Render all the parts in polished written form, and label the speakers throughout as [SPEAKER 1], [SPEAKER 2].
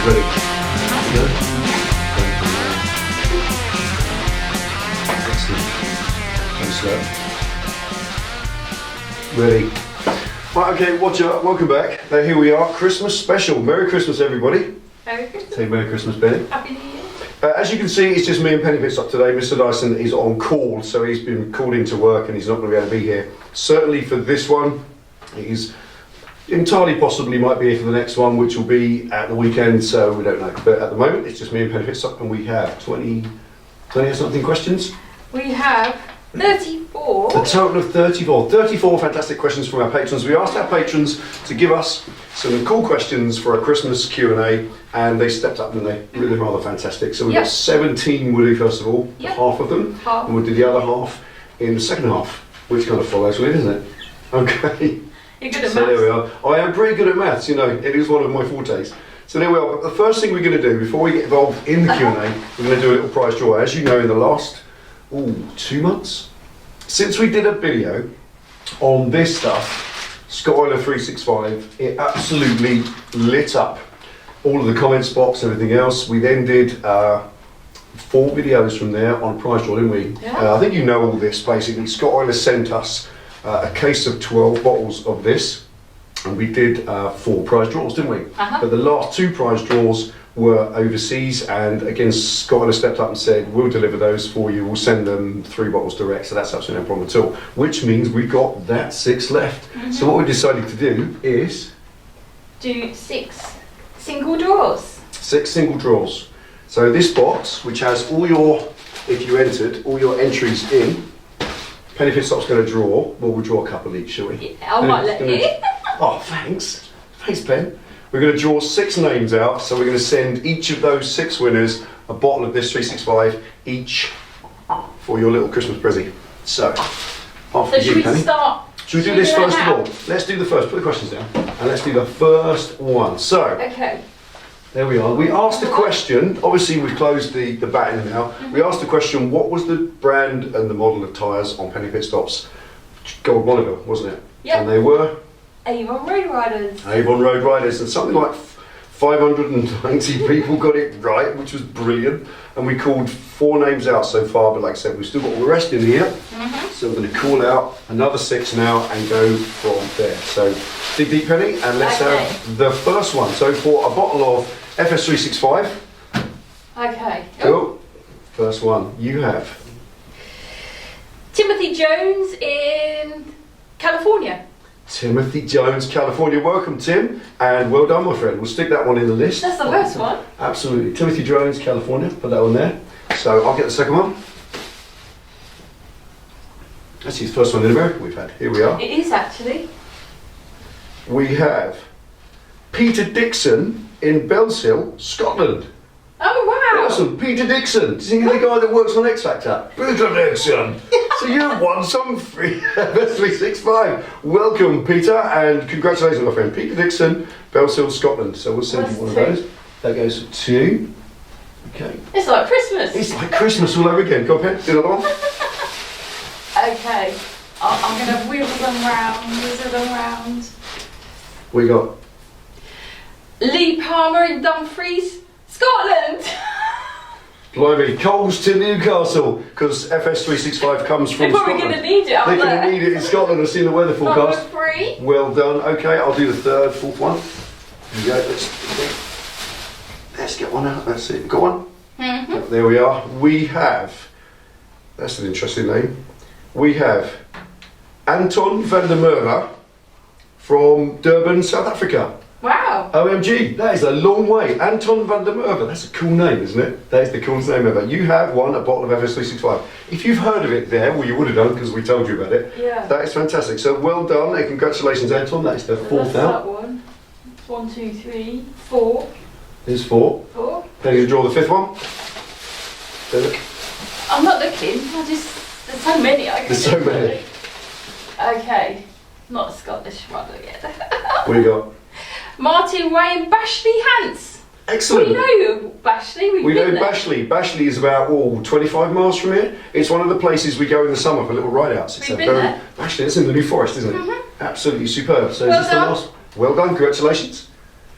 [SPEAKER 1] Ready? Go. Excellent. And slow. Ready? Right, okay, watch out. Welcome back. Now here we are, Christmas special. Merry Christmas, everybody.
[SPEAKER 2] Merry Christmas.
[SPEAKER 1] Say Merry Christmas, Benny.
[SPEAKER 2] Happy New Year.
[SPEAKER 1] As you can see, it's just me and Penny Pits up today. Mr. Dyson is on call, so he's been called into work and he's not going to be able to be here. Certainly for this one, he's entirely possibly might be here for the next one, which will be at the weekend, so we don't know. But at the moment, it's just me and Penny Pits up, and we have 20 something questions.
[SPEAKER 2] We have 34.
[SPEAKER 1] A total of 34. 34 fantastic questions from our patrons. We asked our patrons to give us some cool questions for a Christmas Q&A, and they stepped up, didn't they? Really rather fantastic. So we've got 17, we'll do first of all, half of them, and we'll do the other half in the second half, which kind of follows with, isn't it? Okay.
[SPEAKER 2] You're good at
[SPEAKER 1] so
[SPEAKER 2] maths.
[SPEAKER 1] there we are. I am pretty good at maths, you know, it is one of my fortes. So there we are. But the first thing we're going to do, before we get involved in the Q&A, we're going to do a little prize draw. As you know, in the last 2 months, since we did a video on this stuff, Scott Euler 365, it absolutely lit up all of the comments box and everything else. We then did 4 videos from there on prize draw, didn't we?
[SPEAKER 2] Yeah.
[SPEAKER 1] I think you know all this basically. Scott Euler sent us a case of 12 bottles of this, and we did 4 prize draws, didn't we? But the last 2 prize draws were overseas, and again Scott Euler stepped up and said we'll deliver those for you, we'll send them 3 bottles direct, so that's absolutely no problem at all, which means we've got that 6 left. So what we decided to do is
[SPEAKER 2] do 6 single draws.
[SPEAKER 1] 6 single draws. So this box, which has all your, if you entered, all your entries in, Penny Pit Stop's going to draw. Well, we'll draw a couple each, shall we?
[SPEAKER 2] Yeah, I might let you.
[SPEAKER 1] Oh, thanks. Thanks, Ben. We're going to draw 6 names out, so we're going to send each of those 6 winners a bottle of this 365 each for your little Christmas present. So, after you, Penny. Should we do this first of all? Let's do the first. Put the questions down, and let's do the first one. So,
[SPEAKER 2] okay.
[SPEAKER 1] There we are. We asked a question. Obviously, we've closed the batting now. We asked the question: what was the brand and the model of tyres on Penny Pit Stop's Gold Bonneville, wasn't it?
[SPEAKER 2] Yeah.
[SPEAKER 1] And they were
[SPEAKER 2] Avon Road Riders.
[SPEAKER 1] Avon Road Riders, and something like 590 people got it right, which was brilliant. And we called 4 names out so far, but like I said, we've still got all the rest in here. So we're going to call out another 6 now and go from there. So dig deep, Penny, and let's have the first one. So for a bottle of FS365.
[SPEAKER 2] Okay.
[SPEAKER 1] Cool. First one you have.
[SPEAKER 2] Timothy Jones in California.
[SPEAKER 1] Timothy Jones, California. Welcome, Tim, and well done, my friend. We'll stick that one in the list.
[SPEAKER 2] That's the first one.
[SPEAKER 1] Absolutely. Timothy Jones, California. Put that one there. So I'll get the second one. That's his first one in America we've had. Here we are.
[SPEAKER 2] It is actually.
[SPEAKER 1] We have Peter Dixon in Bellshill, Scotland.
[SPEAKER 2] Oh wow!
[SPEAKER 1] Awesome, Peter Dixon. Is he the guy that works on X Factor? Peter Dixon. So you won some free FS365. Welcome, Peter, and congratulations, my friend. Peter Dixon, Bellshill, Scotland. So we'll send you one of those. That goes to 2. Okay.
[SPEAKER 2] It's like Christmas.
[SPEAKER 1] It's like Christmas all over again. Go on, Pen. Do another one.
[SPEAKER 2] Okay. I'm going to wheel them round.
[SPEAKER 1] What you got?
[SPEAKER 2] Lee Palmer in Dumfries, Scotland.
[SPEAKER 1] Blimey, Coles to Newcastle, because FS365 comes from
[SPEAKER 2] They're probably
[SPEAKER 1] Scotland.
[SPEAKER 2] going to need it up
[SPEAKER 1] They're
[SPEAKER 2] there.
[SPEAKER 1] going to need it in Scotland. I've seen the weather forecast.
[SPEAKER 2] Number 3.
[SPEAKER 1] Well done. Okay, I'll do the third, 4th one. Here we go. Let's get one out. That's it. Got one? There we are. We have, that's an interesting name. We have Anton van der Merwe from Durban, South Africa.
[SPEAKER 2] Wow.
[SPEAKER 1] OMG, that is a long way. Anton van der Merwe, that's a cool name, isn't it? That is the coolest name ever. You have won a bottle of FS365. If you've heard of it there, well, you would have done because we told you about it.
[SPEAKER 2] Yeah.
[SPEAKER 1] That is fantastic. So well done and congratulations, Anton. That is the 4th out.
[SPEAKER 2] That one. It's 1, 2, 3, 4.
[SPEAKER 1] There's 4.
[SPEAKER 2] 4.
[SPEAKER 1] Then you draw the 5th one. There, look.
[SPEAKER 2] I'm not looking. There's so many.
[SPEAKER 1] There's so many.
[SPEAKER 2] Okay. Not a Scottish one yet.
[SPEAKER 1] What you got?
[SPEAKER 2] Martin Way and Bashley Hants.
[SPEAKER 1] Excellent.
[SPEAKER 2] We know Bashley.
[SPEAKER 1] We know Bashley. Bashley is about 25 miles from here. It's one of the places we go in the summer for little ride-outs. It's
[SPEAKER 2] We've been there.
[SPEAKER 1] Bashley, it's in the New Forest, isn't it? Absolutely superb. So
[SPEAKER 2] Well
[SPEAKER 1] is this the
[SPEAKER 2] done.
[SPEAKER 1] last? Well done. Congratulations.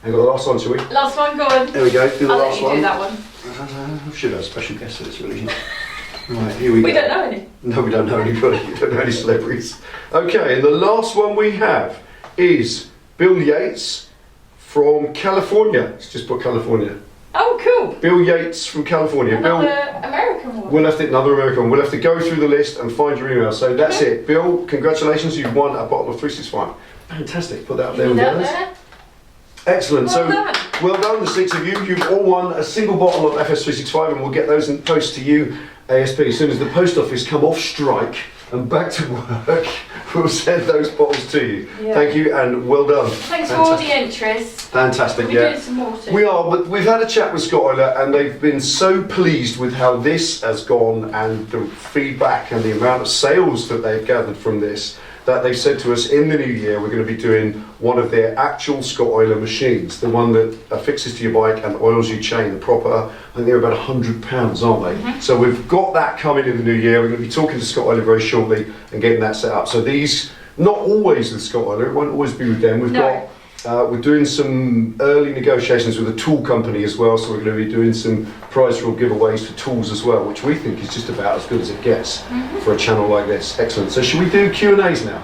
[SPEAKER 1] And got the last one, shall we?
[SPEAKER 2] Last one, go on.
[SPEAKER 1] There we go, do the
[SPEAKER 2] I'll let
[SPEAKER 1] last
[SPEAKER 2] you
[SPEAKER 1] one.
[SPEAKER 2] do that one.
[SPEAKER 1] I should have a special guest for this, really. Right, here we go.
[SPEAKER 2] We don't know any.
[SPEAKER 1] No, we don't know anybody. We don't know any celebrities. Okay, and the last one we have is Bill Yates from California. Let's just put California.
[SPEAKER 2] Oh, cool.
[SPEAKER 1] Bill Yates from California.
[SPEAKER 2] Another
[SPEAKER 1] Bill,
[SPEAKER 2] American one.
[SPEAKER 1] we'll have to, another American one. We'll have to go through the list and find your email. So that's it. Bill, congratulations. You've won a bottle of 365. Fantastic. Put that up there with
[SPEAKER 2] That
[SPEAKER 1] yours.
[SPEAKER 2] there.
[SPEAKER 1] Excellent.
[SPEAKER 2] Well
[SPEAKER 1] So,
[SPEAKER 2] done.
[SPEAKER 1] well done, the 6 of you. You've all won a single bottle of FS365, and we'll get those in post to you ASP. As soon as the post office come off strike and back to work, we'll send those bottles to you.
[SPEAKER 2] Yeah.
[SPEAKER 1] Thank you, and well done.
[SPEAKER 2] Thanks for all the entries.
[SPEAKER 1] Fantastic,
[SPEAKER 2] We're
[SPEAKER 1] yeah.
[SPEAKER 2] doing some more too.
[SPEAKER 1] We are, but we've had a chat with Scott Euler, and they've been so pleased with how this has gone and the feedback and the amount of sales that they've gathered from this, that they've said to us in the new year we're going to be doing one of their actual Scott Euler machines, the one that affixes to your bike and oils your chain, the proper, I think they're about £100, aren't they? So we've got that coming in the new year. We're going to be talking to Scott Euler very shortly and getting that set up. So these, not always with Scott Euler, it won't always be with them. We've got, we're doing some early negotiations with a tool company as well, so we're going to be doing some prize draw giveaways for tools as well, which we think is just about as good as it gets for a channel like this. Excellent. So should we do Q&As now?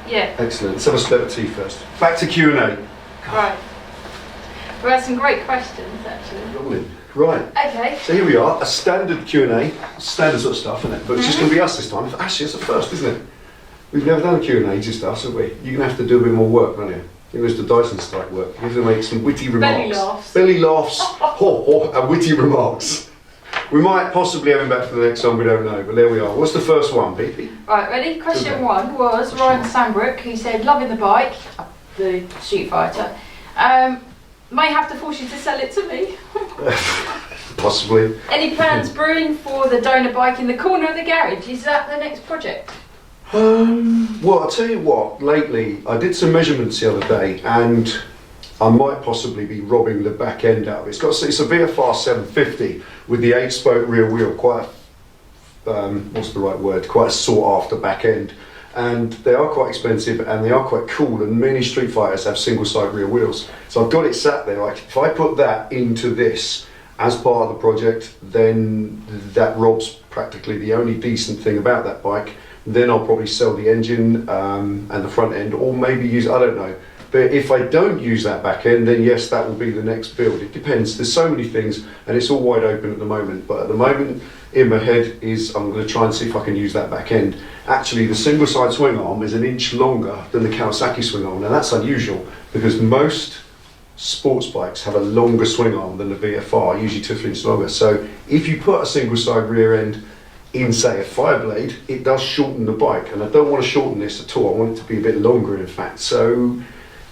[SPEAKER 2] Yeah.
[SPEAKER 1] Excellent. Let's have a sip of tea first. Back to Q&A.
[SPEAKER 2] Right. We had some great questions actually.
[SPEAKER 1] Lovely. Right.
[SPEAKER 2] Okay.
[SPEAKER 1] So here we are, a standard Q&A, standard sort of stuff, isn't it? But it's just going to be us this time. Actually, it's a first, isn't it? We've never done a Q&A just us, have we? You're going to have to do a bit more work, aren't you? It was the Dyson strike work. You have to make some witty remarks.
[SPEAKER 2] Belly laughs.
[SPEAKER 1] Belly laughs, and witty remarks. We might possibly have him back for the next one, we don't know, but there we are. What's the first one, Pete?
[SPEAKER 2] Right, ready? Question
[SPEAKER 1] Okay.
[SPEAKER 2] one was Ryan Sandbrook, who said, loving the bike, the Street Fighter. May have to force you to sell it to me.
[SPEAKER 1] Possibly.
[SPEAKER 2] Any plans brewing for the donor bike in the corner of the garage? Is that the next project?
[SPEAKER 1] Well, I'll tell you what, lately, I did some measurements the other day, and I might possibly be robbing the back end out of it. It's a VFR 750 with the 8-spoke rear wheel, quite what's the right word, quite a sought after back end. And they are quite expensive and they are quite cool, and many Street Fighters have single side rear wheels. So I've got it sat there, like if I put that into this as part of the project, then that robs practically the only decent thing about that bike. Then I'll probably sell the engine and the front end, or maybe use, I don't know. But if I don't use that back end, then yes, that will be the next build. It depends. There's so many things, and it's all wide open at the moment. But at the moment, in my head is I'm going to try and see if I can use that back end. Actually, the single side swing arm is an inch longer than the Kawasaki swing arm. Now that's unusual because most sports bikes have a longer swing arm than the VFR, usually 2 or 3 inches longer. So if you put a single side rear end in, say, a Fireblade, it does shorten the bike, and I don't want to shorten this at all. I want it to be a bit longer, in fact. So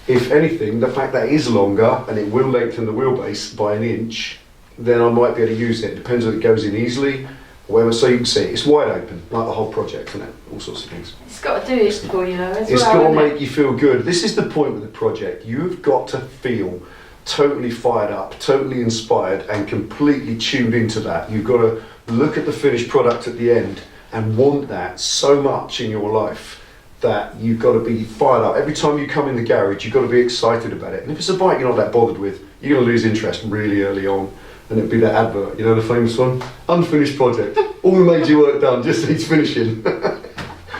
[SPEAKER 1] if anything, the fact that it is longer and it will lengthen the wheelbase by an inch, then I might be able to use it. It depends if it goes in easily or whatever. So you can see it's wide open, like the whole project, isn't it? All sorts of things.
[SPEAKER 2] It's got to do it for you though, as
[SPEAKER 1] It's
[SPEAKER 2] well.
[SPEAKER 1] got to
[SPEAKER 2] isn't it?
[SPEAKER 1] make you feel good. This is the point with the project. You've got to feel totally fired up, totally inspired, and completely tuned into that. You've got to look at the finished product at the end and want that so much in your life that you've got to be fired up. Every time you come in the garage, you've got to be excited about it. And if it's a bike you're not that bothered with, you're going to lose interest really early on. And it'd be that advert, you know, the famous one? Unfinished project. All the major work done, just needs finishing.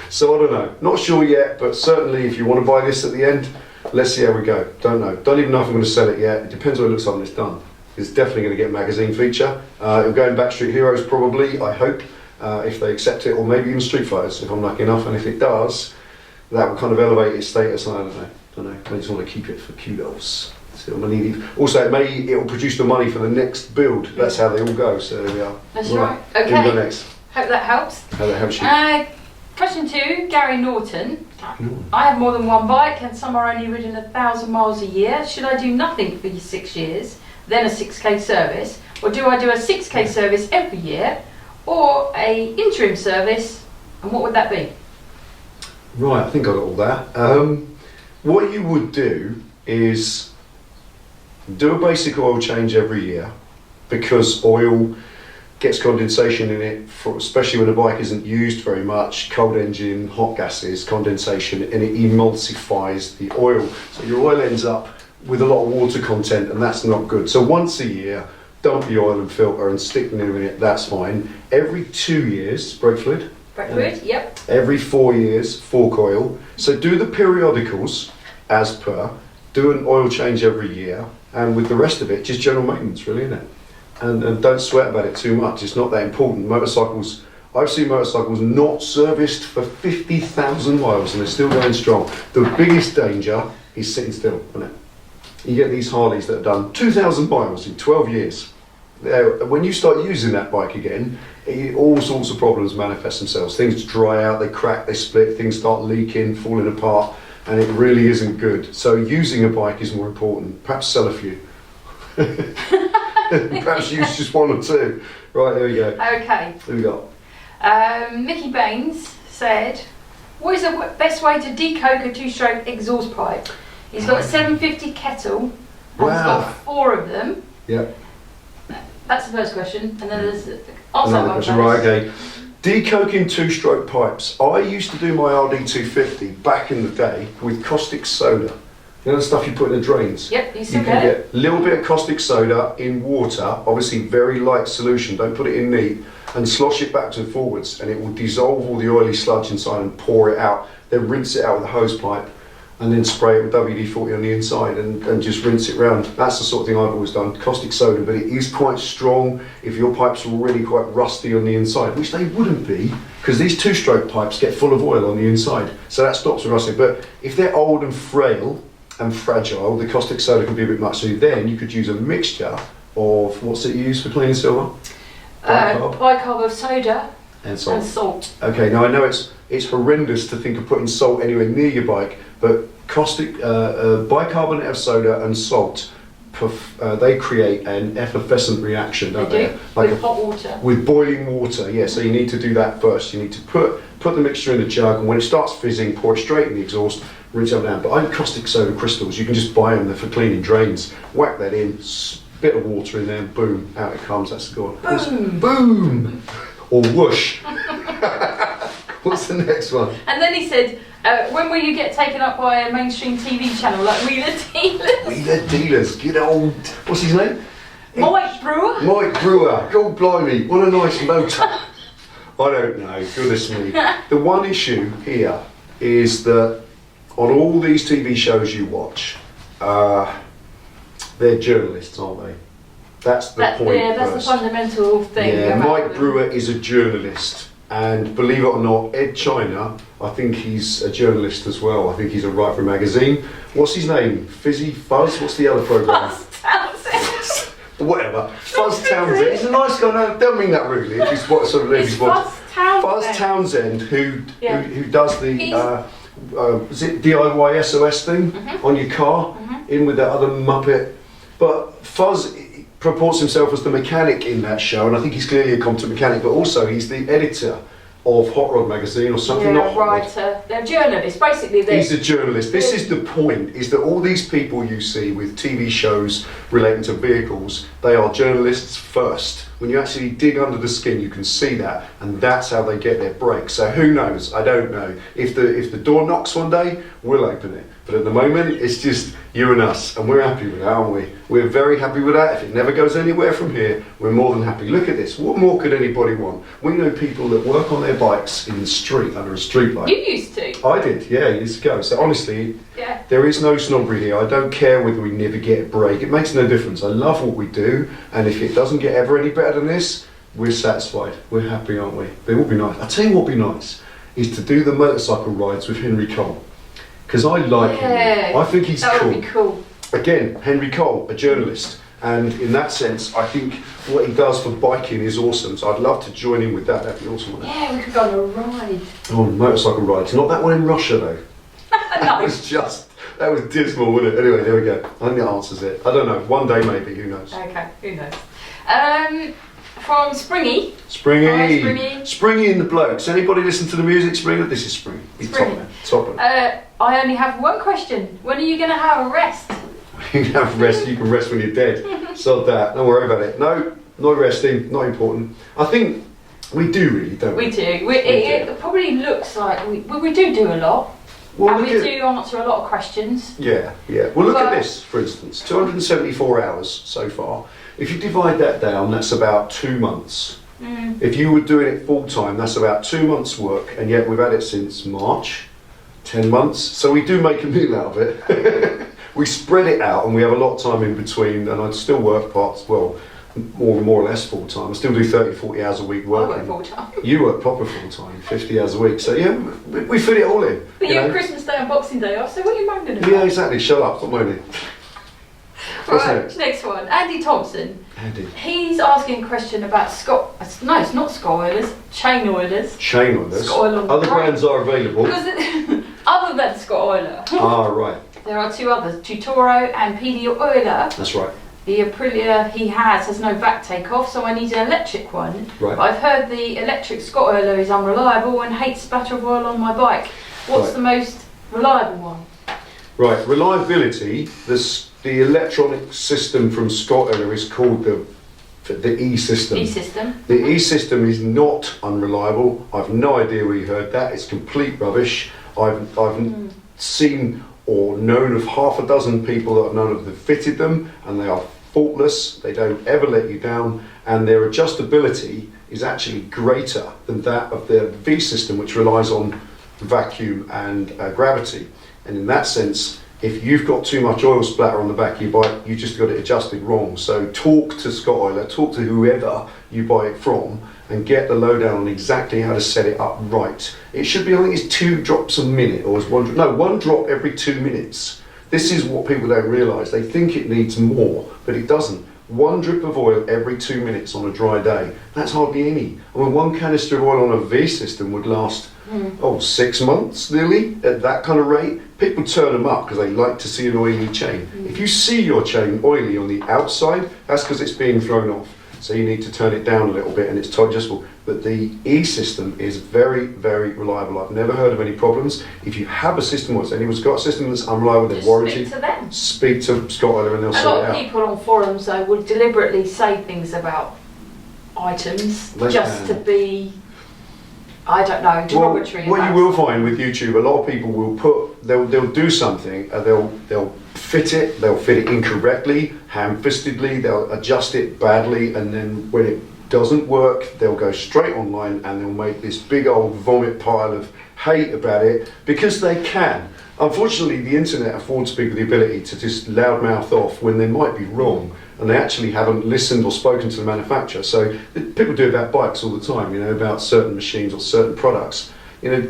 [SPEAKER 1] So I don't know. Not sure yet, but certainly if you want to buy this at the end, let's see how we go. Don't know. Don't even know if I'm going to sell it yet. It depends what it looks like when it's done. It's definitely going to get a magazine feature. It'll go in Backstreet Heroes probably, I hope, if they accept it, or maybe even Street Fighters if I'm lucky enough. And if it does, that will kind of elevate its status. I don't know. I just want to keep it for kudos. So I'm gonna need it. Also, it'll produce the money for the next build. That's how they all go. So there we are.
[SPEAKER 2] That's right.
[SPEAKER 1] Here we go
[SPEAKER 2] Okay.
[SPEAKER 1] next.
[SPEAKER 2] Hope that helps.
[SPEAKER 1] How that helps you.
[SPEAKER 2] Question 2, Gary Norton. I have more than one bike and some are only ridden 1,000 miles a year. Should I do nothing for 6 years, then a 6k service? Or do I do a 6k service every year or a interim service? And what would that be?
[SPEAKER 1] Right, I think I got all that. What you would do is do a basic oil change every year, because oil gets condensation in it, especially when a bike isn't used very much, cold engine, hot gases, condensation, and it emulsifies the oil. So your oil ends up with a lot of water content, and that's not good. So once a year, dump the oil and filter and stick new in it, that's fine. Every 2 years, brake fluid.
[SPEAKER 2] Brake fluid, yep.
[SPEAKER 1] Every 4 years, fork oil. So do the periodicals as per, do an oil change every year, and with the rest of it, just general maintenance, really, isn't it? And don't sweat about it too much, it's not that important. Motorcycles, I've seen motorcycles not serviced for 50,000 miles and they're still going strong. The biggest danger is sitting still, isn't it? You get these Harleys that have done 2,000 miles in 12 years. When you start using that bike again, all sorts of problems manifest themselves. Things dry out, they crack, they split, things start leaking, falling apart, and it really isn't good. So using a bike is more important. Perhaps sell a few. Perhaps use just one or two. Right, there we go.
[SPEAKER 2] Okay.
[SPEAKER 1] Who we got?
[SPEAKER 2] Mickey Baines said, what is the best way to decoke a two-stroke exhaust pipe? He's got a 750 kettle, and he's got 4 of them.
[SPEAKER 1] Yeah.
[SPEAKER 2] That's the first question, and then there's
[SPEAKER 1] another question. Right, okay. Decoking two-stroke pipes. I used to do my RD250 back in the day with caustic soda. You know the stuff you put in the drains?
[SPEAKER 2] Yep, you still
[SPEAKER 1] You can get a little bit of caustic soda in water, obviously very light solution, don't put it in neat, and slosh it backwards and forwards, and it will dissolve all the oily sludge inside and pour it out. Then rinse it out with a hose pipe, and then spray it with WD-40 on the inside and just rinse it round. That's the sort of thing I've always done, caustic soda, but it is quite strong if your pipes are already quite rusty on the inside, which they wouldn't be, because these two-stroke pipes get full of oil on the inside, so that stops the rusting. But if they're old and frail and fragile, the caustic soda can be a bit much, so then you could use a mixture of, what's it used for cleaning silver?
[SPEAKER 2] Bicarb of soda
[SPEAKER 1] and salt. Okay, now I know it's horrendous to think of putting salt anywhere near your bike, but caustic, bicarbonate of soda and salt, they create an effervescent reaction, don't they?
[SPEAKER 2] Like with hot water.
[SPEAKER 1] With boiling water, yeah, so you need to do that first. You need to put the mixture in a jug, and when it starts fizzing, pour it straight in the exhaust, rinse it down. But I have caustic soda crystals, you can just buy them, they're for cleaning drains. Whack that in, bit of water in there, boom, out it comes, that's gone.
[SPEAKER 2] Boom!
[SPEAKER 1] Boom! Or whoosh. What's the next one?
[SPEAKER 2] And then he said, when will you get taken up by a mainstream TV channel like Wheeler Dealers?
[SPEAKER 1] Wheeler Dealers, good old, what's his name?
[SPEAKER 2] Mike Brewer?
[SPEAKER 1] Mike Brewer, God blimey, what a nice motor. I don't know, goodness me. The one issue here is that on all these TV shows you watch, they're journalists, aren't they? That's the point.
[SPEAKER 2] Yeah, that's
[SPEAKER 1] first.
[SPEAKER 2] the fundamental thing.
[SPEAKER 1] Yeah, Mike Brewer is a journalist, and believe it or not, Ed China, I think he's a journalist as well. I think he's a writer for a magazine. What's his name? Fizzy Fuzz? What's the other programme?
[SPEAKER 2] Fuzz Townsend.
[SPEAKER 1] Whatever. Fuzz Townsend. He's a nice guy. No, don't mean that rudely. It's what sort of
[SPEAKER 2] It's Fuzz Townsend.
[SPEAKER 1] Fuzz Townsend, who does the is it DIY SOS thing on your car, in with that other muppet. But Fuzz purports himself as the mechanic in that show, and I think he's clearly a competent mechanic, but also he's the editor of Hot Rod magazine or something. Not Hot Rod.
[SPEAKER 2] Writer. They're journalists, basically.
[SPEAKER 1] He's a journalist. This is the point, is that all these people you see with TV shows relating to vehicles, they are journalists first. When you actually dig under the skin, you can see that, and that's how they get their break. So who knows? I don't know. If the door knocks one day, we'll open it. But at the moment, it's just you and us, and we're happy with that, aren't we? We're very happy with that. If it never goes anywhere from here, we're more than happy. Look at this. What more could anybody want? We know people that work on their bikes in the street, under a street light.
[SPEAKER 2] You used to.
[SPEAKER 1] I did, yeah, years ago. So honestly, there is no snobbery here. I don't care whether we never get a break. It makes no difference. I love what we do, and if it doesn't get ever any better than this, we're satisfied. We're happy, aren't we? But it would be nice. I'll tell you what would be nice, is to do the motorcycle rides with Henry Cole. Because I like him. I think he's cool.
[SPEAKER 2] That would be cool.
[SPEAKER 1] Again, Henry Cole, a journalist. And in that sense, I think what he does for biking is awesome. So I'd love to join in with that. That'd be awesome, wouldn't it?
[SPEAKER 2] Yeah, we could go on a ride.
[SPEAKER 1] Oh, motorcycle rides. Not that one in Russia, though.
[SPEAKER 2] No.
[SPEAKER 1] That was dismal, wasn't it? Anyway, there we go. I think that answers it. I don't know. One day, maybe. Who knows?
[SPEAKER 2] Okay, who knows? From Springy.
[SPEAKER 1] Springy.
[SPEAKER 2] Hi, Springy.
[SPEAKER 1] Springy and the Blokes. Anybody listen to the music, Springy? This is Springy. He's top man.
[SPEAKER 2] I only have one question. When are you going to have a rest?
[SPEAKER 1] You can have rest. You can rest when you're dead. Sod that. Don't worry about it. No, not resting. Not important. I think we do really, don't we?
[SPEAKER 2] We do. It probably looks like we do a lot.
[SPEAKER 1] Well,
[SPEAKER 2] and we
[SPEAKER 1] look
[SPEAKER 2] do answer a lot of questions.
[SPEAKER 1] Yeah. Well, look at
[SPEAKER 2] But-
[SPEAKER 1] this, for instance, 274 hours so far. If you divide that down, that's about 2 months. If you were doing it full time, that's about 2 months' work, and yet we've had it since March, 10 months. So we do make a meal out of it. We spread it out, and we have a lot of time in between. And I still work more or less full time. I still do 30, 40 hours a week
[SPEAKER 2] I
[SPEAKER 1] working.
[SPEAKER 2] work full time.
[SPEAKER 1] You work proper full time, 50 hours a week. So yeah, we fit it all in.
[SPEAKER 2] But you
[SPEAKER 1] know?
[SPEAKER 2] have Christmas Day and Boxing Day off, so what are you moaning about?
[SPEAKER 1] Yeah, exactly. Shut up. Stop moaning. What's
[SPEAKER 2] Right, next one. Andy Thompson.
[SPEAKER 1] Andy.
[SPEAKER 2] He's asking a question about no, it's not Scott oilers, chain oilers.
[SPEAKER 1] Chain oilers.
[SPEAKER 2] Scott Oil on
[SPEAKER 1] Other
[SPEAKER 2] the
[SPEAKER 1] brands are available.
[SPEAKER 2] Because other than Scott Oiler,
[SPEAKER 1] Right.
[SPEAKER 2] there are two others, Tutoro and PD Oiler.
[SPEAKER 1] That's right.
[SPEAKER 2] The Aprilia he has no vac takeoff, so I need an electric one.
[SPEAKER 1] Right.
[SPEAKER 2] But I've heard the electric Scott Oiler is unreliable and hates splatter of oil on my bike. What's
[SPEAKER 1] Right.
[SPEAKER 2] the most reliable one?
[SPEAKER 1] Right. Reliability. The electronic system from Scott Oiler is called the E system.
[SPEAKER 2] E-system.
[SPEAKER 1] The E system is not unreliable. I've no idea where you heard that. It's complete rubbish. I've seen or known of half a dozen people that I've known of that fitted them, and they are faultless. They don't ever let you down, and their adjustability is actually greater than that of the V system, which relies on vacuum and gravity. And in that sense, if you've got too much oil splatter on the back of your bike, you just got it adjusted wrong. So talk to Scott Oiler, talk to whoever you buy it from, and get the lowdown on exactly how to set it up right. It should be, I think it's 2 drops a minute, or is 1 drop every 2 minutes. This is what people don't realise. They think it needs more, but it doesn't. 1 drip of oil every 2 minutes on a dry day. That's hardly any. I mean, 1 canister of oil on a V system would last 6 months nearly at that kind of rate. People turn them up because they like to see an oily chain. If you see your chain oily on the outside, that's because it's being thrown off. So you need to turn it down a little bit, and it's tight adjustable. But the E system is very, very reliable. I've never heard of any problems. If you have a system, or anyone's got a system that's unreliable, they're
[SPEAKER 2] Just
[SPEAKER 1] warranty.
[SPEAKER 2] speak to them.
[SPEAKER 1] Speak to Scott Oiler and they'll
[SPEAKER 2] A
[SPEAKER 1] sort
[SPEAKER 2] lot
[SPEAKER 1] it
[SPEAKER 2] of
[SPEAKER 1] out.
[SPEAKER 2] people on forums though will deliberately say things about items
[SPEAKER 1] They
[SPEAKER 2] just
[SPEAKER 1] can.
[SPEAKER 2] to be, I don't know, derogatory.
[SPEAKER 1] What you
[SPEAKER 2] about
[SPEAKER 1] will
[SPEAKER 2] stuff.
[SPEAKER 1] find with YouTube, a lot of people will they'll do something, they'll fit it incorrectly, ham-fistedly, they'll adjust it badly, and then when it doesn't work, they'll go straight online and they'll make this big old vomit pile of hate about it because they can. Unfortunately, the internet affords people the ability to just loudmouth off when they might be wrong, and they actually haven't listened or spoken to the manufacturer. So people do about bikes all the time, about certain machines or certain products.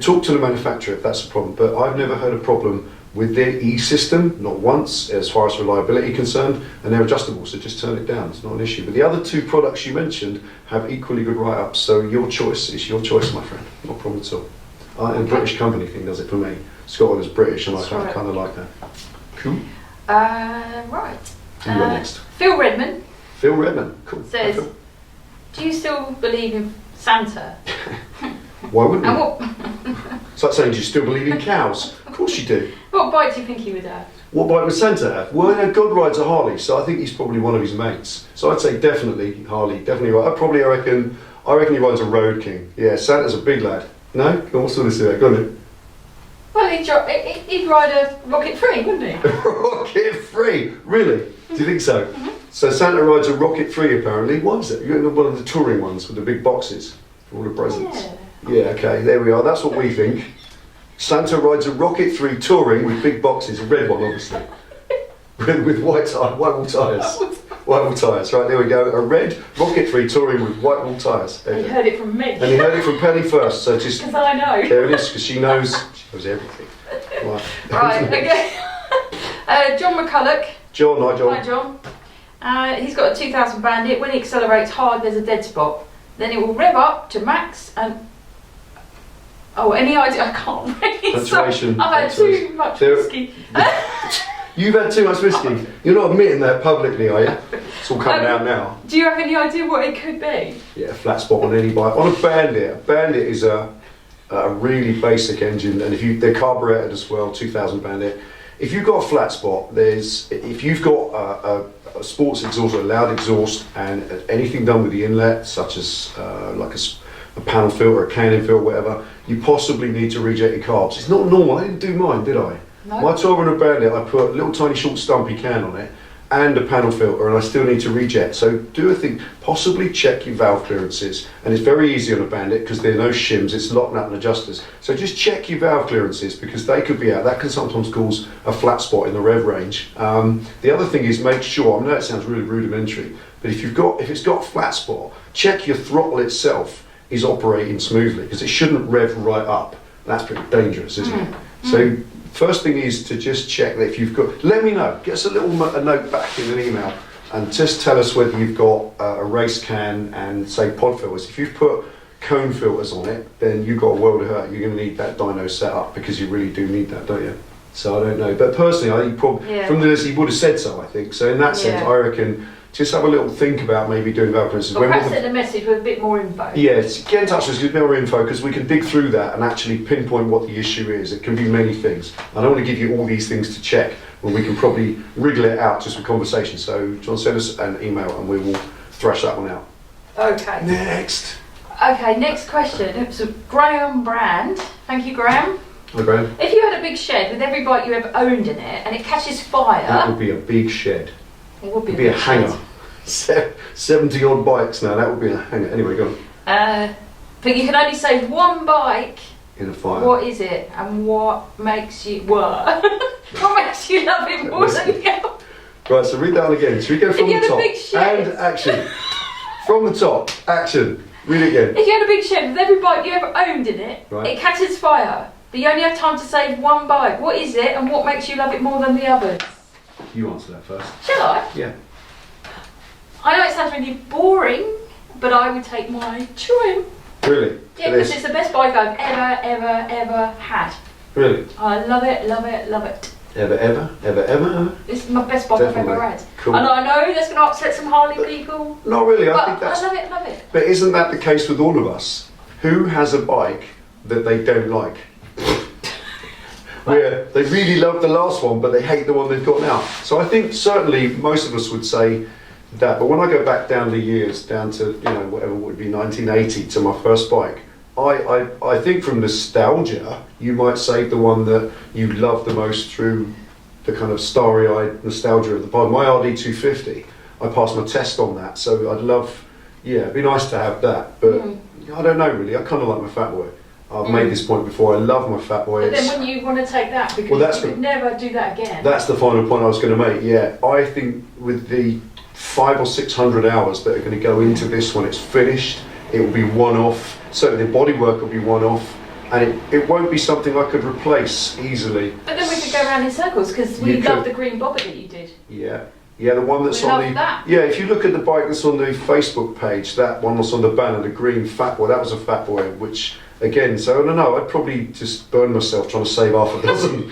[SPEAKER 1] Talk to the manufacturer if that's a problem. But I've never heard a problem with their E-system, not once, as far as reliability concerned, and they're adjustable, so just turn it down, it's not an issue. But the other 2 products you mentioned have equally good write-ups, so your choice is your choice, my friend, no problem at all. And British company thing does it for me. Scotland is British, and I
[SPEAKER 2] Right.
[SPEAKER 1] kind of like that. Cool.
[SPEAKER 2] Right.
[SPEAKER 1] Who you got next?
[SPEAKER 2] Phil Redman
[SPEAKER 1] Phil Redman, cool.
[SPEAKER 2] says,
[SPEAKER 1] Hi, Phil.
[SPEAKER 2] do you still believe in Santa?
[SPEAKER 1] Why wouldn't
[SPEAKER 2] And
[SPEAKER 1] you?
[SPEAKER 2] what
[SPEAKER 1] It's like saying, do you still believe in cows? Of course you do.
[SPEAKER 2] bike do you think he would have?
[SPEAKER 1] What bike would Santa have? Well, God rides a Harley, so I think he's probably one of his mates. So I'd say definitely Harley, definitely. I reckon he rides a Road King. Yeah, Santa's a big lad. No? Go on, what's all this about? Go on then.
[SPEAKER 2] Well, he'd ride a Rocket 3, wouldn't he?
[SPEAKER 1] Rocket 3? Really? Do you think so? So Santa rides a Rocket 3 apparently. Why is it? You're in one of the touring ones with the big boxes for all the presents. Yeah, okay, there we are. That's what we think. Santa rides a Rocket 3 touring with big boxes, a red one obviously, with white wall tyres. White wall tyres, right, there we go. A red Rocket 3 touring with white wall tyres.
[SPEAKER 2] You heard it from me.
[SPEAKER 1] And he heard it from Penny first, so just,
[SPEAKER 2] Because I know.
[SPEAKER 1] there it is, because she knows everything. Right,
[SPEAKER 2] Right, okay. John McCulloch.
[SPEAKER 1] John, hi John.
[SPEAKER 2] Hi, John. He's got a 2000 Bandit. When he accelerates hard, there's a dead spot. Then it will rev up to max and... Oh, any idea? I can't read.
[SPEAKER 1] Saturation.
[SPEAKER 2] I've had too much
[SPEAKER 1] There-
[SPEAKER 2] whiskey.
[SPEAKER 1] You've had too much whiskey. You're not admitting that publicly, are you? It's all coming out now.
[SPEAKER 2] Do you have any idea what it could be?
[SPEAKER 1] Yeah, a flat spot on any bike. On a Bandit is a really basic engine, and they're carburetted as well, 2000 Bandit. If you've got a flat spot, if you've got a sports exhaust or a loud exhaust, and anything done with the inlet, such as like a a panel filter, a Keulen filter, whatever, you possibly need to reject your carbs. It's not normal. I didn't do mine, did I?
[SPEAKER 2] No.
[SPEAKER 1] My 1200 Bandit, I put a little tiny short stumpy can on it and a panel filter, and I still need to reject. So do a thing, possibly check your valve clearances. And it's very easy on a Bandit because there are no shims, it's lock nut and adjusters. So just check your valve clearances because they could be out. That can sometimes cause a flat spot in the rev range. The other thing is make sure, I know it sounds really rudimentary, but if it's got a flat spot, check your throttle itself is operating smoothly because it shouldn't rev right up. That's pretty dangerous, isn't it? So first thing is to just check that if you've got, let me know, get us a note back in an email and just tell us whether you've got a race can and say pod filters. If you've put cone filters on it, then you've got a world of hurt. You're going to need that dyno set up because you really do need that, don't you? So I don't know, but personally I think probably from this he would have said so, I think. So in that sense, I reckon just have a little think about maybe doing valve clearances.
[SPEAKER 2] But perhaps send a message with a bit more info.
[SPEAKER 1] Yes, get in touch with us with a bit more info because we can dig through that and actually pinpoint what the issue is. It can be many things. I don't want to give you all these things to check when we can probably wriggle it out just with conversation. So John, send us an email and we will thrash that one out.
[SPEAKER 2] Okay.
[SPEAKER 1] Next.
[SPEAKER 2] Okay, next question. It was a Graham Brand. Thank you, Graham.
[SPEAKER 1] Hi, Graham.
[SPEAKER 2] If you had a big shed with every bike you ever owned in it and it catches fire...
[SPEAKER 1] That would be a big shed.
[SPEAKER 2] It would be,
[SPEAKER 1] a hangar. 70 odd bikes now, that would be a hangar. Anyway, go on.
[SPEAKER 2] But you can only save one bike.
[SPEAKER 1] In a fire.
[SPEAKER 2] What is it and what makes you... What? What makes you love it more than the other?
[SPEAKER 1] Right, so read that one again. Should we go from the top?
[SPEAKER 2] Big shed.
[SPEAKER 1] And action. From the top, action. Read it again.
[SPEAKER 2] If you had a big shed with every bike you ever owned in it, it catches fire, but you only have time to save one bike. What is it and what makes you love it more than the others?
[SPEAKER 1] You answer that first.
[SPEAKER 2] Shall I?
[SPEAKER 1] Yeah.
[SPEAKER 2] I know it sounds really boring, but I would take my Trim.
[SPEAKER 1] Really?
[SPEAKER 2] Yeah, because it's the best bike I've ever had.
[SPEAKER 1] Really?
[SPEAKER 2] I love it, love it, love it.
[SPEAKER 1] Ever?
[SPEAKER 2] It's my best bike
[SPEAKER 1] Definitely.
[SPEAKER 2] I've ever had.
[SPEAKER 1] Cool.
[SPEAKER 2] And I know that's going to upset some Harley people.
[SPEAKER 1] Not really, I
[SPEAKER 2] But
[SPEAKER 1] think that's...
[SPEAKER 2] I love it.
[SPEAKER 1] But isn't that the case with all of us? Who has a bike that they don't like? Where they really love the last one, but they hate the one they've got now. So I think certainly most of us would say that. But when I go back down the years, down to, whatever would be 1980 to my first bike, I think from nostalgia, you might say the one that you love the most through the kind of starry-eyed nostalgia of the bike. My RD250, I passed my test on that, so I'd love, it'd be nice to have that. But I don't know really, I kind of like my Fat Boy. I've made this point before, I love my Fat Boy.
[SPEAKER 2] But then when you want to take that, because you could never do that again.
[SPEAKER 1] That's the final point I was going to make, yeah. I think with the 500 or 600 hours that are going to go into this when it's finished, it will be one-off. Certainly the bodywork will be one-off, and it won't be something I could replace easily.
[SPEAKER 2] But then we could go around in circles, because we love the green bobber that you did.
[SPEAKER 1] Yeah, the one that's on the...
[SPEAKER 2] That.
[SPEAKER 1] Yeah, if you look at the bike that's on the Facebook page, that one that's on the banner, the green Fat Boy, that was a Fat Boy, which... Again, so I don't know, I'd probably just burn myself trying to save half a dozen.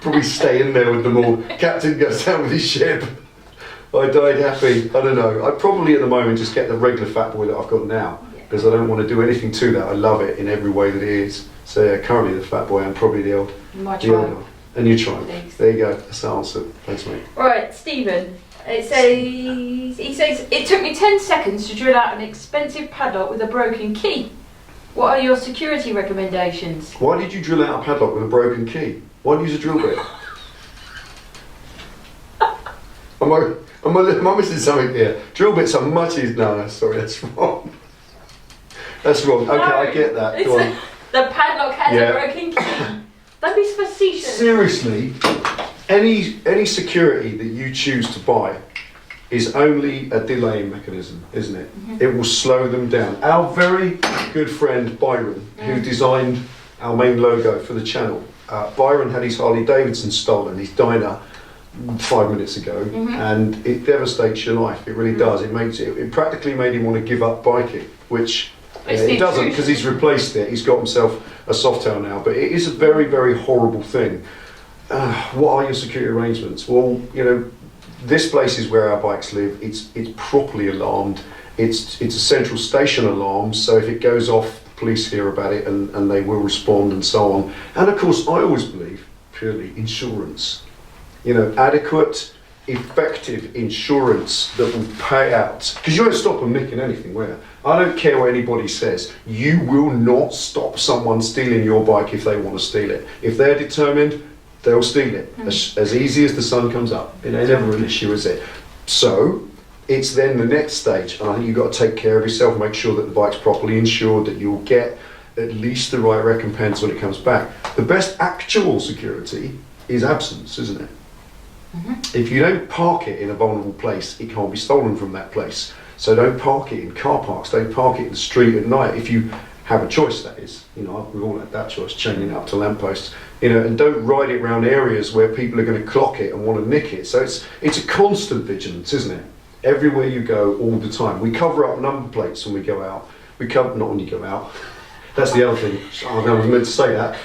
[SPEAKER 1] Probably stay in there with them all. Captain goes down with his ship. I died happy. I don't know. I'd probably at the moment just get the regular Fat Boy that I've got now, because I don't want to do anything to that. I love it in every way that it is. So yeah, currently the Fat Boy and probably the old.
[SPEAKER 2] My Triumph.
[SPEAKER 1] And your Triumph. There you go. That's the answer. Thanks, mate.
[SPEAKER 2] Right, Stephen. He says, it took me 10 seconds to drill out an expensive padlock with a broken key. What are your security recommendations?
[SPEAKER 1] Why did you drill out a padlock with a broken key? Why use a drill bit? Am I missing something here? Drill bits are much easier. No, sorry, that's wrong. That's wrong. Okay, I get that. Go on.
[SPEAKER 2] The padlock has a broken key. Don't be facetious.
[SPEAKER 1] Seriously, any security that you choose to buy is only a delaying mechanism, isn't it? It will slow them down. Our very good friend Byron, who designed our main logo for the channel, Byron had his Harley Davidson stolen, his Dyna, 5 minutes ago, and it devastates your life. It really does. It practically made him want to give up biking, which it doesn't, because he's replaced it. He's got himself a Softail now, but it is a very, very horrible thing. What are your security arrangements? Well, this place is where our bikes live. It's properly alarmed. It's a central station alarm, so if it goes off, the police hear about it and they will respond and so on. And of course, I always believe, purely, insurance. Adequate effective insurance that will pay out, because you won't stop them nicking anything, will you? I don't care what anybody says, you will not stop someone stealing your bike if they want to steal it. If they're determined, they'll steal it as easy as the sun comes up. It ain't never an issue, is it? So it's then the next stage, and I think you've got to take care of yourself, make sure that the bike's properly insured, that you'll get at least the right recompense when it comes back. The best actual security is absence, isn't it? If you don't park it in a vulnerable place, it can't be stolen from that place. So don't park it in car parks, don't park it in the street at night. If you have a choice, that is. You know, we've all had that choice, chaining it up to lampposts. You know, and don't ride it around areas where people are going to clock it and want to nick it. So it's a constant vigilance, isn't it? Everywhere you go, all the time. We cover up number plates when we go out. We cover, not when you go out. That's the other thing. I was meant to say that.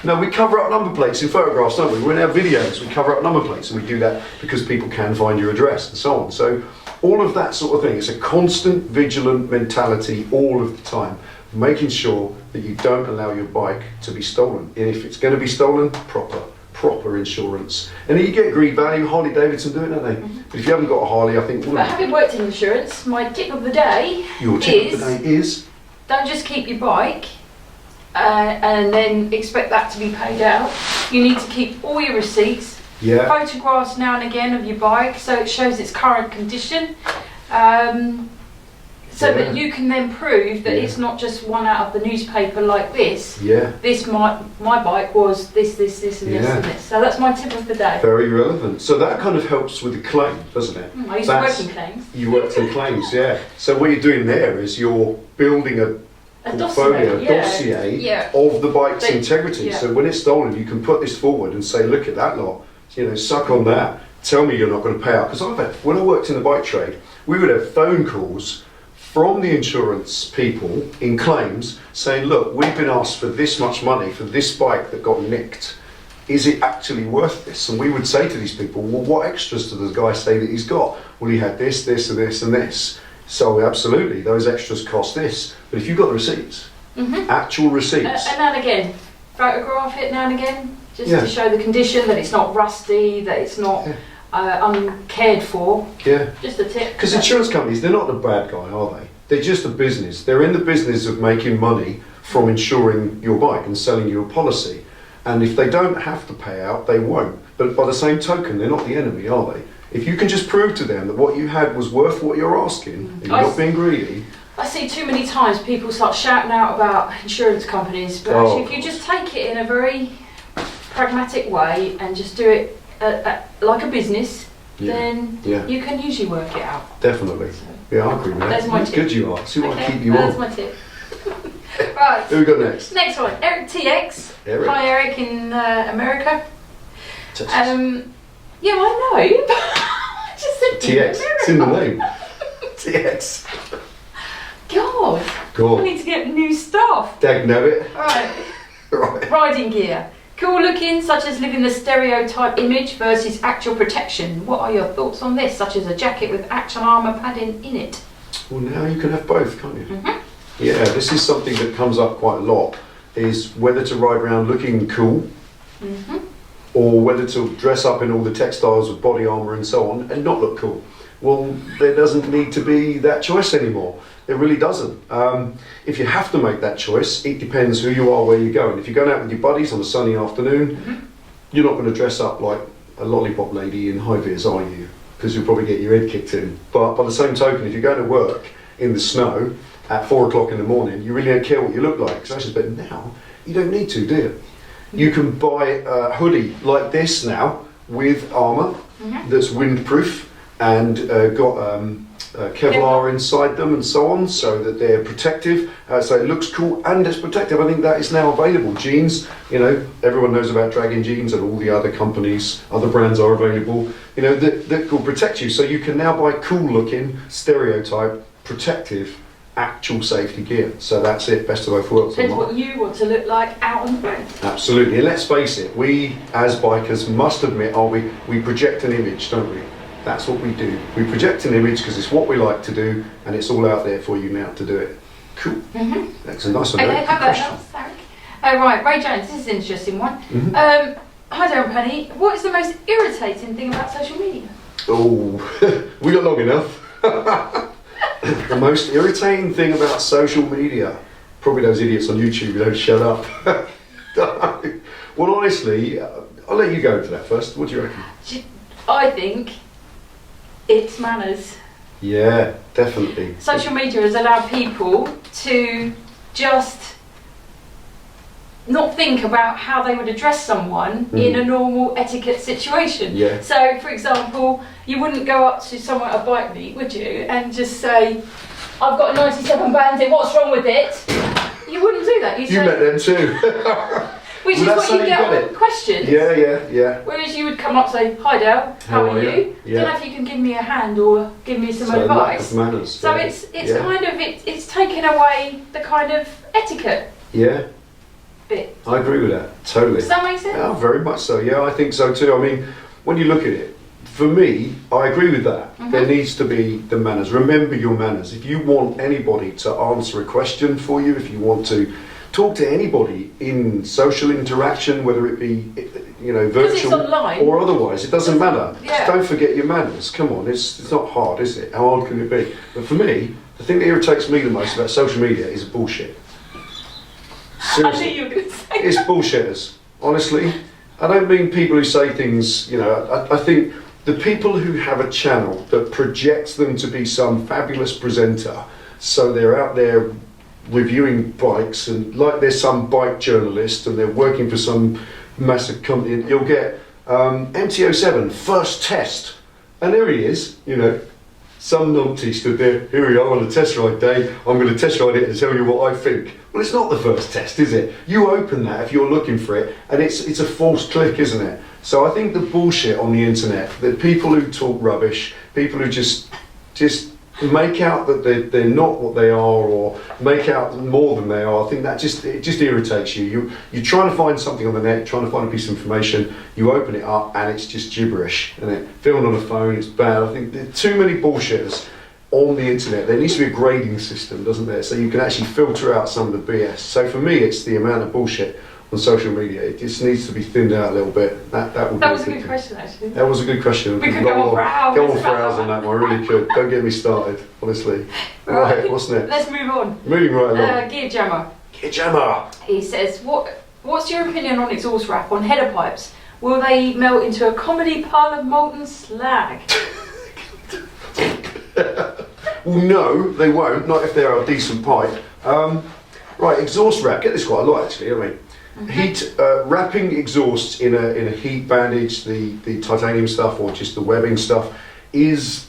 [SPEAKER 1] No, we cover up number plates in photographs, don't we? We're in our videos, we cover up number plates, and we do that because people can find your address and so on. So all of that sort of thing, it's a constant vigilant mentality all of the time, making sure that you don't allow your bike to be stolen. And if it's going to be stolen, proper insurance. And then you get greed value, Harley Davidson do it, don't they? But if you haven't got a Harley, I think...
[SPEAKER 2] But having worked in insurance, my tip of the day
[SPEAKER 1] Your tip of the day is...
[SPEAKER 2] Don't just keep your bike and then expect that to be paid out. You need to keep all your receipts, photographs now and again of your bike so it shows its current condition, so that you can then prove that it's not just one out of the newspaper like this. This my bike was this and this and this. So that's my tip of the day.
[SPEAKER 1] Very relevant. So that kind of helps with the claim, doesn't it?
[SPEAKER 2] I used to work in claims.
[SPEAKER 1] You worked in claims, yeah. So what you're doing there is you're building a portfolio, dossier of the bike's integrity. So when it's stolen, you can put this forward and say, look at that lot, you know, suck on that. Tell me you're not going to pay out. Because when I worked in the bike trade, we would have phone calls from the insurance people in claims saying, look, we've been asked for this much money for this bike that got nicked. Is it actually worth this? And we would say to these people, well, what extras does the guy say that he's got? Well, he had this, this, and this, and this. So absolutely, those extras cost this. But if you've got the receipts, actual receipts.
[SPEAKER 2] And now and again, photograph it now and again, just to show the condition, that it's not rusty, that it's not uncared for. Just a tip.
[SPEAKER 1] Because insurance companies, they're not the bad guy, are they? They're just a business. They're in the business of making money from insuring your bike and selling you a policy. And if they don't have to pay out, they won't. But by the same token, they're not the enemy, are they? If you can just prove to them that what you had was worth what you're asking, and you're not being greedy.
[SPEAKER 2] I see too many times people start shouting out about insurance companies, but actually if you just take it in a very pragmatic way and just do it like a business, then you can usually work it out.
[SPEAKER 1] Definitely. So, yeah, I agree with that.
[SPEAKER 2] That's my tip.
[SPEAKER 1] Good you are. See what I keep you on.
[SPEAKER 2] That's my tip. Right.
[SPEAKER 1] Who we got next?
[SPEAKER 2] Next one, Eric TX.
[SPEAKER 1] Eric.
[SPEAKER 2] Hi Eric in America.
[SPEAKER 1] Texas.
[SPEAKER 2] Yeah, I know. I just said
[SPEAKER 1] TX. It's in the name. TX.
[SPEAKER 2] God. I need to get new stuff.
[SPEAKER 1] Dagnabbit.
[SPEAKER 2] Right. Riding gear. Cool looking, such as living the stereotype image versus actual protection. What are your thoughts on this, such as a jacket with actual armour padding in it?
[SPEAKER 1] Well, now you can have both, can't you? Yeah, this is something that comes up quite a lot, is whether to ride around looking cool or whether to dress up in all the textiles of body armour and so on and not look cool. Well, there doesn't need to be that choice anymore. It really doesn't. If you have to make that choice, it depends who you are, where you're going. If you're going out with your buddies on a sunny afternoon, you're not going to dress up like a lollipop lady in high vis, are you? Because you'll probably get your head kicked in. But by the same token, if you're going to work in the snow at 4 o'clock in the morning, you really don't care what you look like. But now, you don't need to, do you? You can buy a hoodie like this now with armour that's windproof and got Kevlar inside them and so on, so that they're protective, so it looks cool and it's protective. I think that is now available. Jeans, you know, everyone knows about Dragon Jeans, and all the other companies, other brands are available, you know, that will protect you. So you can now buy cool looking, stereotype, protective, actual safety gear. So that's it, best of both worlds.
[SPEAKER 2] Depends what you want to look like out on the road.
[SPEAKER 1] Absolutely, and let's face it, we as bikers must admit, we project an image, don't we? That's what we do. We project an image because it's what we like to do, and it's all out there for you now to do it. Cool. That's a nice one.
[SPEAKER 2] Okay, how about that, Eric? Oh right, Ray Jones, this is an interesting one. Hi there, Penny. What is the most irritating thing about social media?
[SPEAKER 1] Oh, we got long enough. The most irritating thing about social media, probably those idiots on YouTube who don't shut up. Well, honestly, I'll let you go into that first. What do you reckon?
[SPEAKER 2] I think it's manners.
[SPEAKER 1] Yeah, definitely.
[SPEAKER 2] Social media has allowed people to just not think about how they would address someone in a normal etiquette situation.
[SPEAKER 1] Yeah.
[SPEAKER 2] So, for example, you wouldn't go up to someone at a bike meet, would you, and just say, "I've got a 97 Bandit, what's wrong with it?" You wouldn't do that. You'd
[SPEAKER 1] You
[SPEAKER 2] say,
[SPEAKER 1] met them too.
[SPEAKER 2] which
[SPEAKER 1] Well,
[SPEAKER 2] is
[SPEAKER 1] that's
[SPEAKER 2] what you
[SPEAKER 1] how
[SPEAKER 2] get
[SPEAKER 1] you
[SPEAKER 2] on
[SPEAKER 1] get it.
[SPEAKER 2] questions.
[SPEAKER 1] Yeah.
[SPEAKER 2] Whereas you would come up and say, "Hi Dale, how are you?
[SPEAKER 1] Yeah.
[SPEAKER 2] Don't know if you can give me a hand or give me some
[SPEAKER 1] So lack
[SPEAKER 2] advice."
[SPEAKER 1] of manners.
[SPEAKER 2] So
[SPEAKER 1] yeah.
[SPEAKER 2] it's
[SPEAKER 1] Yeah.
[SPEAKER 2] kind of it's taken away the kind of etiquette
[SPEAKER 1] Yeah,
[SPEAKER 2] bit.
[SPEAKER 1] I agree with that. Totally.
[SPEAKER 2] Does that make sense?
[SPEAKER 1] Yeah, very much so. Yeah, I think so too. I mean, when you look at it, for me, I agree with that. There needs to be the manners. Remember your manners. If you want anybody to answer a question for you, if you want to talk to anybody in social interaction, whether it be, you know, virtual
[SPEAKER 2] online.
[SPEAKER 1] or otherwise, it doesn't matter.
[SPEAKER 2] Yeah.
[SPEAKER 1] Just don't forget your manners. Come on, it's not hard, is it? How hard can it be? But for me, the thing that irritates me the most about social media is bullshit.
[SPEAKER 2] I
[SPEAKER 1] Seriously.
[SPEAKER 2] knew you were going to say
[SPEAKER 1] It's bullshitters, honestly. I don't mean people who say things, you know, I think the people who have a channel that projects them to be some fabulous presenter, so they're out there reviewing bikes and like they're some bike journalist and they're working for some massive company, and you'll get MT-07 first test, and there he is, you know, some numpty stood there, here we are on a test ride day, I'm going to test ride it and tell you what I think. Well, it's not the first test, is it? You open that if you're looking for it, and it's a false click, isn't it? So I think the bullshit on the internet, the people who talk rubbish, people who just make out that they're not what they are, or make out more than they are, I think that it just irritates you. You're trying to find something on the net, trying to find a piece of information, you open it up and it's just gibberish, and it filmed on a phone, it's bad. I think there are too many bullshitters on the internet. There needs to be a grading system, doesn't there, so you can actually filter out some of the BS. So for me, it's the amount of bullshit on social media. It just needs to be thinned out a little bit. That would be
[SPEAKER 2] was a good
[SPEAKER 1] thing.
[SPEAKER 2] question, actually.
[SPEAKER 1] That was a good question.
[SPEAKER 2] We could go on for hours.
[SPEAKER 1] Go on for hours on that one, I really could. Don't get me started, honestly. Right, what's next?
[SPEAKER 2] Let's move on.
[SPEAKER 1] Moving right along.
[SPEAKER 2] Gear Jammer.
[SPEAKER 1] Gear Jammer!
[SPEAKER 2] He says, what's your opinion on exhaust wrap on header pipes? Will they melt into a comedy pile of molten slag?
[SPEAKER 1] Well, no, they won't. Not if they're a decent pipe. Right, exhaust wrap. Get this quite a lot, actually. I mean, heat wrapping exhausts in a heat bandage, the titanium stuff or just the webbing stuff, is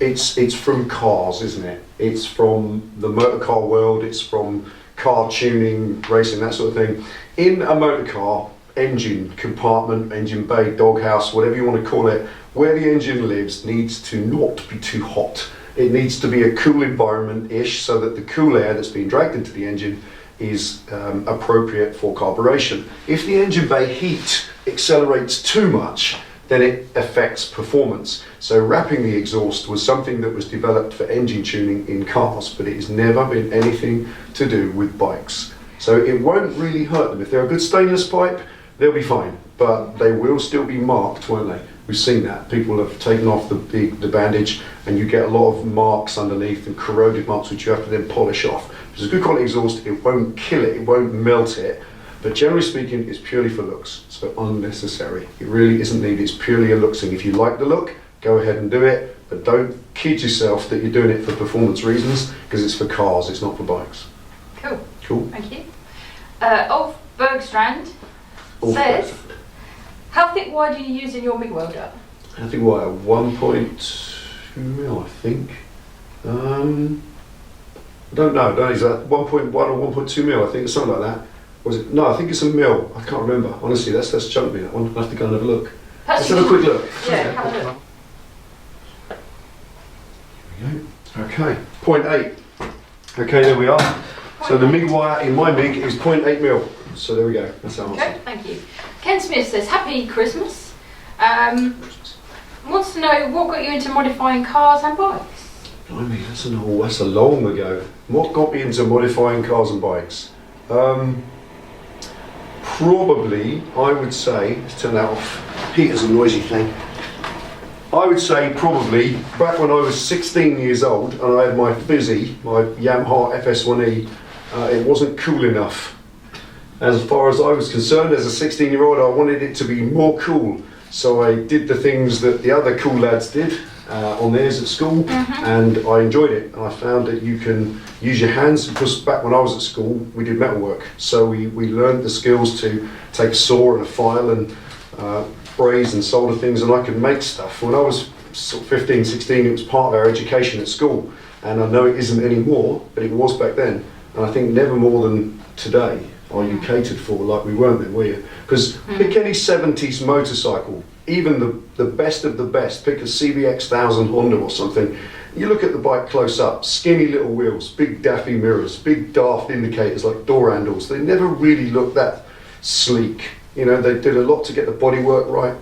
[SPEAKER 1] it's from cars, isn't it? It's from the motor car world. It's from car tuning, racing, that sort of thing. In a motor car engine compartment, engine bay, doghouse, whatever you want to call it, where the engine lives needs to not be too hot. It needs to be a cool environment-ish, so that the cool air that's being dragged into the engine is appropriate for carburation. If the engine bay heat accelerates too much, then it affects performance. So wrapping the exhaust was something that was developed for engine tuning in cars, but it has never been anything to do with bikes. So it won't really hurt them. If they're a good stainless pipe, they'll be fine, but they will still be marked, won't they? We've seen that. People have taken off the bandage, and you get a lot of marks underneath and corroded marks, which you have to then polish off. If it's a good quality exhaust, it won't kill it, it won't melt it, but generally speaking, it's purely for looks, so unnecessary. It really isn't needed, it's purely a looks thing. If you like the look, go ahead and do it, but don't kid yourself that you're doing it for performance reasons, because it's for cars, it's not for bikes.
[SPEAKER 2] Cool.
[SPEAKER 1] Cool.
[SPEAKER 2] Thank you. Ulf Bergstrand says, how thick wire do you use in your MIG welder?
[SPEAKER 1] I think what, 1.2 mil, I think. I don't know, is that 1.1 or 1.2 mil? I think it's something like that. Was it? No, I think it's a mil. I can't remember. Honestly, that's chunked me, that one. I'll have to go and have a look. Let's have a quick look.
[SPEAKER 2] Yeah, have a look.
[SPEAKER 1] Here we go. Okay, 0.8. Okay, there we are. So the MIG wire in my MIG is 0.8 mil. So there we go. That's our answer.
[SPEAKER 2] Okay, thank you. Ken Smith says, Happy Christmas. Wants to know what got you into modifying cars and bikes?
[SPEAKER 1] Blimey, that's a long ago. What got me into modifying cars and bikes? probably, I would say, let's turn that off. Heater's a noisy thing. I would say probably back when I was 16 years old and I had my Fizzy, my Yamaha FS1E, it wasn't cool enough. As far as I was concerned, as a 16-year-old, I wanted it to be more cool. So I did the things that the other cool lads did on theirs at school, and I enjoyed it. And I found that you can use your hands, because back when I was at school, we did metalwork. So we learned the skills to take a saw and a file and braze and solder things, and I could make stuff. When I was sort of 15, 16, it was part of our education at school. And I know it isn't anymore, but it was back then. And I think never more than today are you catered for like we weren't then, were you? Because pick any 70s motorcycle, even the best of the best, pick a CBX 1000 Honda or something, you look at the bike close up, skinny little wheels, big daffy mirrors, big daft indicators like door handles, they never really looked that sleek. You know, they did a lot to get the bodywork right,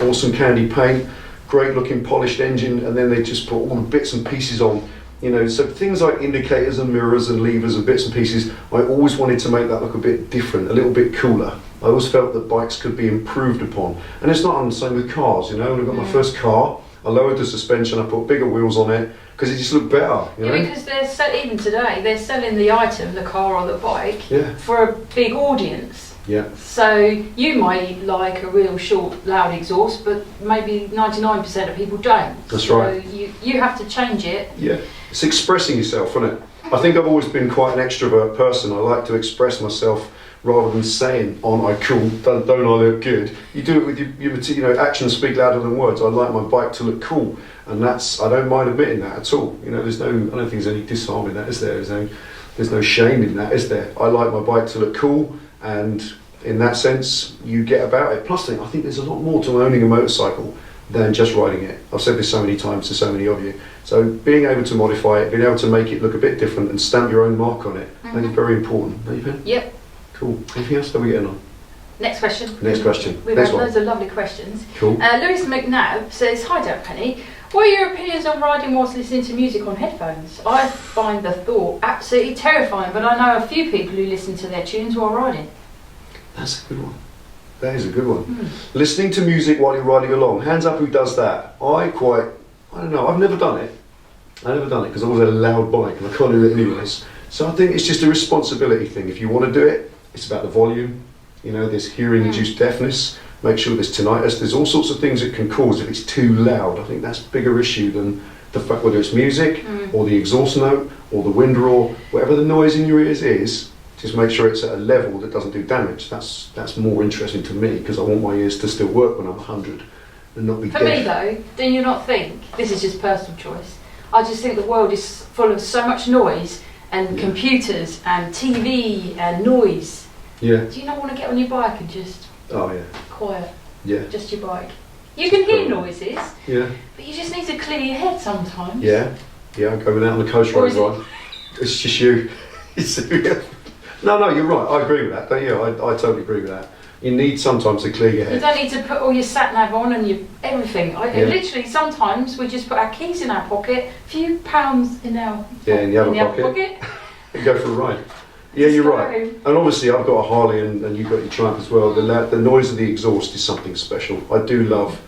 [SPEAKER 1] awesome candy paint, great looking polished engine, and then they just put all the bits and pieces on. You know, so things like indicators and mirrors and levers and bits and pieces, I always wanted to make that look a bit different, a little bit cooler. I always felt that bikes could be improved upon. And it's not on the same with cars, you know. When I got my first car, I lowered the suspension, I put bigger wheels on it, because it just looked better, you know.
[SPEAKER 2] Yeah, because even today, they're selling the item, the car or the bike, for a big audience.
[SPEAKER 1] Yeah.
[SPEAKER 2] So you might like a real short, loud exhaust, but maybe 99% of people don't.
[SPEAKER 1] That's right.
[SPEAKER 2] So you have to change it.
[SPEAKER 1] Yeah. It's expressing yourself, isn't it? I think I've always been quite an extrovert person. I like to express myself rather than saying, aren't I cool, don't I look good? You do it with your actions speak louder than words. I like my bike to look cool, and I don't mind admitting that at all. You know, I don't think there's any disharm in that, is there? There's no shame in that, is there? I like my bike to look cool, and in that sense, you get about it. Plus, I think there's a lot more to owning a motorcycle than just riding it. I've said this so many times to so many of you. So being able to modify it, being able to make it look a bit different and stamp your own mark on it, I think it's very important. Don't you think?
[SPEAKER 2] Yep.
[SPEAKER 1] Cool. Anything else? How are we getting on?
[SPEAKER 2] Next question.
[SPEAKER 1] Next question.
[SPEAKER 2] We've
[SPEAKER 1] Next
[SPEAKER 2] had
[SPEAKER 1] one.
[SPEAKER 2] loads of lovely questions.
[SPEAKER 1] Cool.
[SPEAKER 2] Lewis McNabb says, hi Dad Penny, what are your opinions on riding whilst listening to music on headphones? I find the thought absolutely terrifying, but I know a few people who listen to their tunes while riding.
[SPEAKER 1] That's a good one. That is a good one. Listening to music while you're riding along. Hands up who does that. I don't know, I've never done it. Because I was a loud bike and I can't do it anyways. So I think it's just a responsibility thing. If you want to do it, it's about the volume. You know, there's hearing-induced deafness. Make sure there's tinnitus. There's all sorts of things it can cause if it's too loud. I think that's a bigger issue than the fact whether it's music or the exhaust note or the wind roar, whatever the noise in your ears is. Just make sure it's at a level that doesn't do damage. That's more interesting to me, because I want my ears to still work when I'm 100 and not be deaf.
[SPEAKER 2] For me though, do you not think, this is just personal choice, I just think the world is full of so much noise and computers and TV and noise.
[SPEAKER 1] Yeah.
[SPEAKER 2] Do you not want to get on your bike and just quiet?
[SPEAKER 1] Yeah.
[SPEAKER 2] Just your bike. You can hear noises,
[SPEAKER 1] yeah,
[SPEAKER 2] but you just need to clear your head sometimes.
[SPEAKER 1] Yeah, I go out on the coast road ride. It's just you. No, you're right. I agree with that. I totally agree with that. You need sometimes to clear your head.
[SPEAKER 2] You don't need to put all your sat nav on and everything. Literally, sometimes we just put our keys in our pocket, a few pounds in our
[SPEAKER 1] in the other pocket. And go for a ride. Yeah, you're right. And obviously, I've got a Harley, and you've got your Triumph as well. The noise of the exhaust is something special. I do love.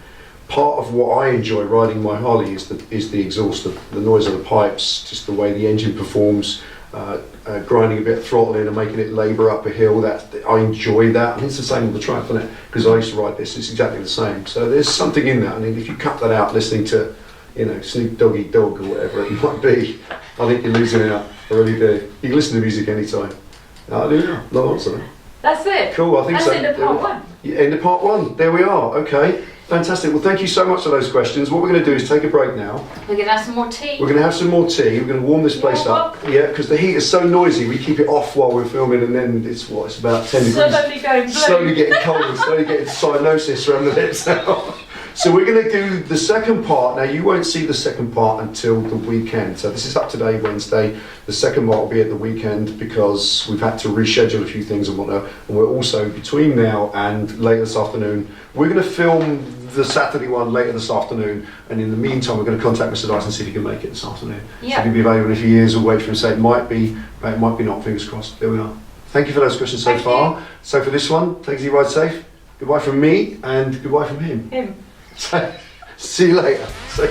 [SPEAKER 1] Part of what I enjoy riding my Harley is the exhaust, the noise of the pipes, just the way the engine performs. Grinding a bit of throttle in and making it labour up a hill, I enjoy that. And it's the same with the Triumph, isn't it? Because I used to ride this, it's exactly the same. So there's something in that. I mean, if you cut that out listening to, Snoop Doggy Dogg or whatever it might be, I think you're losing it out. I really do. You can listen to music anytime. I do now. No answer.
[SPEAKER 2] That's it.
[SPEAKER 1] Cool, I think
[SPEAKER 2] That's
[SPEAKER 1] so.
[SPEAKER 2] That's it, part one.
[SPEAKER 1] Yeah, end of part one. There we are. Okay. Fantastic. Well, thank you so much for those questions. What we're going to do is take a break now.
[SPEAKER 2] We're going to have some more tea.
[SPEAKER 1] We're going to have some more tea. We're going to warm this place up. Yeah, because the heat is so noisy. We keep it off while we're filming, and then it's about 10 degrees.
[SPEAKER 2] Slowly going blue.
[SPEAKER 1] Slowly getting colder. Slowly getting cyanosis around the lips now. So we're going to do the second part. Now, you won't see the second part until the weekend. So this is up today, Wednesday. The second part will be at the weekend because we've had to reschedule a few things and whatnot. And we're also, between now and later this afternoon, we're going to film the Saturday one later this afternoon. And in the meantime, we're going to contact Mr. Dyson and see if he can make it this afternoon. Yeah. So he'll be available in a few years. We'll wait for him to say it might be not, fingers crossed. There we are. Thank you for those questions so
[SPEAKER 2] Thank
[SPEAKER 1] far. So for this one, take it ride safe. Goodbye from me and goodbye from him. So, see you later. So,